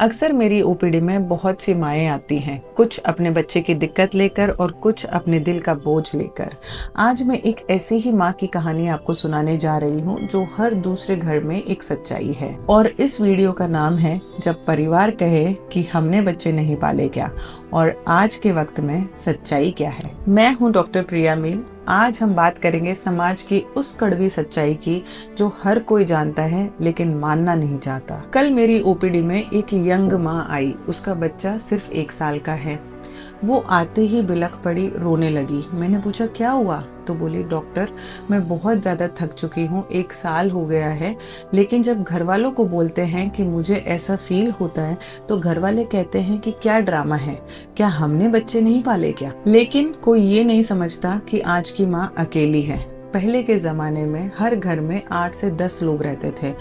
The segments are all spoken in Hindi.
अक्सर मेरी ओपीडी में बहुत सी माएँ आती हैं, कुछ अपने बच्चे की दिक्कत लेकर और कुछ अपने दिल का बोझ लेकर। आज मैं एक ऐसी ही माँ की कहानी आपको सुनाने जा रही हूँ जो हर दूसरे घर में एक सच्चाई है। और इस वीडियो का नाम है जब परिवार कहे कि हमने बच्चे नहीं पाले क्या, और आज के वक्त में सच्चाई क्या है। मैं हूँ डॉक्टर प्रिया मील। आज हम बात करेंगे समाज की उस कड़वी सच्चाई की जो हर कोई जानता है लेकिन मानना नहीं चाहता। कल मेरी ओपीडी में एक यंग माँ आई। उसका बच्चा सिर्फ 1 साल का है। वो आते ही बिलख पड़ी, रोने लगी। मैंने पूछा क्या हुआ, तो बोली डॉक्टर मैं बहुत ज़्यादा थक चुकी हूँ, 1 साल हो गया है, लेकिन जब घर वालों को बोलते हैं कि मुझे ऐसा फील होता है तो घर वाले कहते हैं कि क्या ड्रामा है, क्या हमने बच्चे नहीं पाले क्या। लेकिन कोई ये नहीं समझता कि आज की माँ अकेली है। पहले के ज़माने में हर घर में 8 से 10 लोग रहते थे।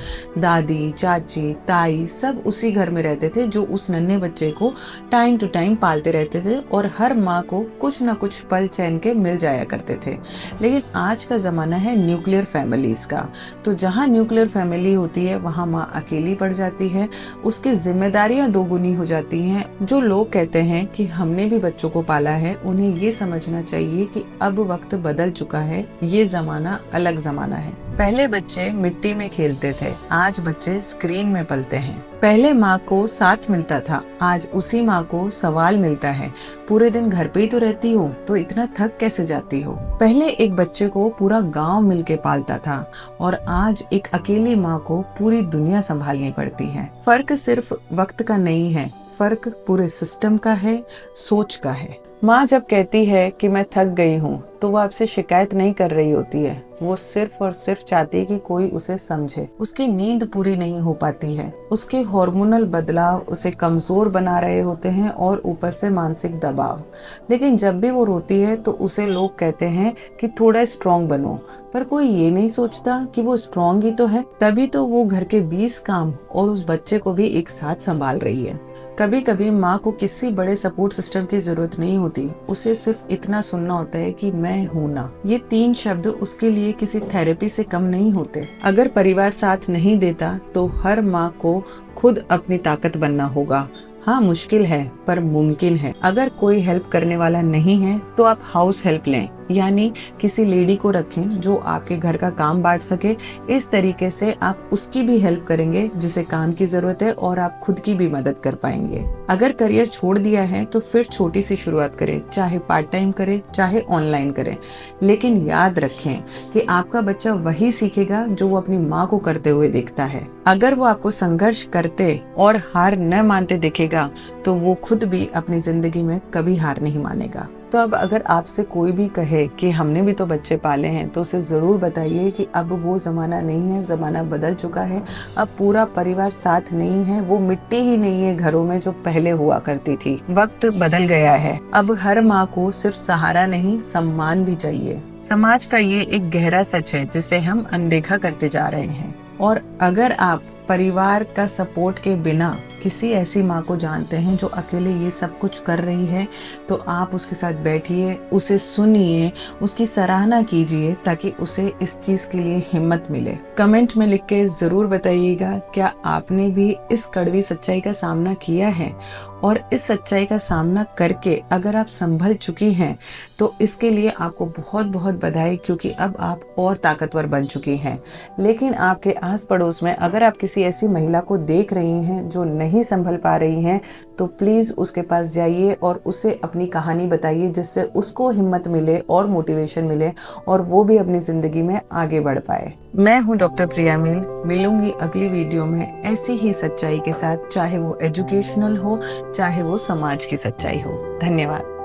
दादी, चाची, ताई सब उसी घर में रहते थे जो उस नन्हे बच्चे को टाइम टू टाइम पालते रहते थे और हर माँ को कुछ ना कुछ पल चैन के मिल जाया करते थे। लेकिन आज का ज़माना है न्यूक्लियर फैमिलीज़ का। तो जहाँ न्यूक्लियर फैमिली होती है वहाँ माँ अकेली पड़ जाती है, उसकी जिम्मेदारियाँ दोगुनी हो जाती हैं। जो लोग कहते हैं कि हमने भी बच्चों को पाला है, उन्हें ये समझना चाहिए कि अब वक्त बदल चुका है, ये ज़माना अलग ज़माना है। पहले बच्चे मिट्टी में खेलते थे, आज बच्चे स्क्रीन में पलते हैं। पहले माँ को साथ मिलता था, आज उसी माँ को सवाल मिलता है, पूरे दिन घर पे ही तो रहती हो तो इतना थक कैसे जाती हो। पहले एक बच्चे को पूरा गांव मिलके पालता था और आज एक अकेली माँ को पूरी दुनिया संभालनी पड़ती है। फर्क सिर्फ वक्त का नहीं है, फर्क पूरे सिस्टम का है, सोच का है। माँ जब कहती है कि मैं थक गई हूँ तो वो आपसे शिकायत नहीं कर रही होती है, वो सिर्फ और सिर्फ चाहती है कि कोई उसे समझे। उसकी नींद पूरी नहीं हो पाती है, उसके हार्मोनल बदलाव उसे कमजोर बना रहे होते हैं और ऊपर से मानसिक दबाव। लेकिन जब भी वो रोती है तो उसे लोग कहते हैं कि थोड़ा स्ट्रॉन्ग बनो, पर कोई ये नहीं सोचता कि वो स्ट्रॉन्ग ही तो है, तभी तो वो घर के 20 काम और उस बच्चे को भी एक साथ संभाल रही है। कभी कभी माँ को किसी बड़े सपोर्ट सिस्टम की जरूरत नहीं होती, उसे सिर्फ इतना सुनना होता है कि मैं हूं ना। ये 3 शब्द उसके लिए किसी थेरेपी से कम नहीं होते। अगर परिवार साथ नहीं देता तो हर माँ को खुद अपनी ताकत बनना होगा। हाँ मुश्किल है पर मुमकिन है। अगर कोई हेल्प करने वाला नहीं है तो आप हाउस हेल्प लें, यानी किसी लेडी को रखें जो आपके घर का काम बांट सके। इस तरीके से आप उसकी भी हेल्प करेंगे जिसे काम की जरूरत है और आप खुद की भी मदद कर पाएंगे। अगर करियर छोड़ दिया है तो फिर छोटी सी शुरुआत करें, चाहे पार्ट टाइम करें चाहे ऑनलाइन करें, लेकिन याद रखें कि आपका बच्चा वही सीखेगा जो वो अपनी माँ को करते हुए देखता है। अगर वो आपको संघर्ष करते और हार न मानते दिखेगा तो वो खुद भी अपनी जिंदगी में कभी हार नहीं मानेगा। तो अब अगर आपसे कोई भी कहे कि हमने भी तो बच्चे पाले हैं तो उसे जरूर बताइए कि अब वो जमाना नहीं है, जमाना बदल चुका है। अब पूरा परिवार साथ नहीं है, वो मिट्टी ही नहीं है घरों में जो पहले हुआ करती थी। वक्त बदल गया है, अब हर माँ को सिर्फ सहारा नहीं सम्मान भी चाहिए। समाज का ये एक गहरा सच है जिसे हम अनदेखा करते जा रहे हैं। और अगर आप परिवार का सपोर्ट के बिना किसी ऐसी माँ को जानते हैं जो अकेले ये सब कुछ कर रही है, तो आप उसके साथ बैठिए, उसे सुनिए, उसकी सराहना कीजिए ताकि उसे इस चीज़ के लिए हिम्मत मिले। कमेंट में लिख के ज़रूर बताइएगा क्या आपने भी इस कड़वी सच्चाई का सामना किया है, और इस सच्चाई का सामना करके अगर आप संभल चुकी हैं तो इसके लिए आपको बहुत बहुत बधाई, क्योंकि अब आप और ताकतवर बन चुकी हैं। लेकिन आपके आस पड़ोस में अगर आप किसी ऐसी महिला को देख रही हैं जो नहीं संभल पा रही हैं, तो प्लीज़ उसके पास जाइए और उसे अपनी कहानी बताइए, जिससे उसको हिम्मत मिले और मोटिवेशन मिले और वो भी अपनी ज़िंदगी में आगे बढ़ पाए। मैं हूँ डॉक्टर प्रिया मील। मिलूंगी अगली वीडियो में ऐसी ही सच्चाई के साथ, चाहे वो एजुकेशनल हो चाहे वो समाज की सच्चाई हो। धन्यवाद।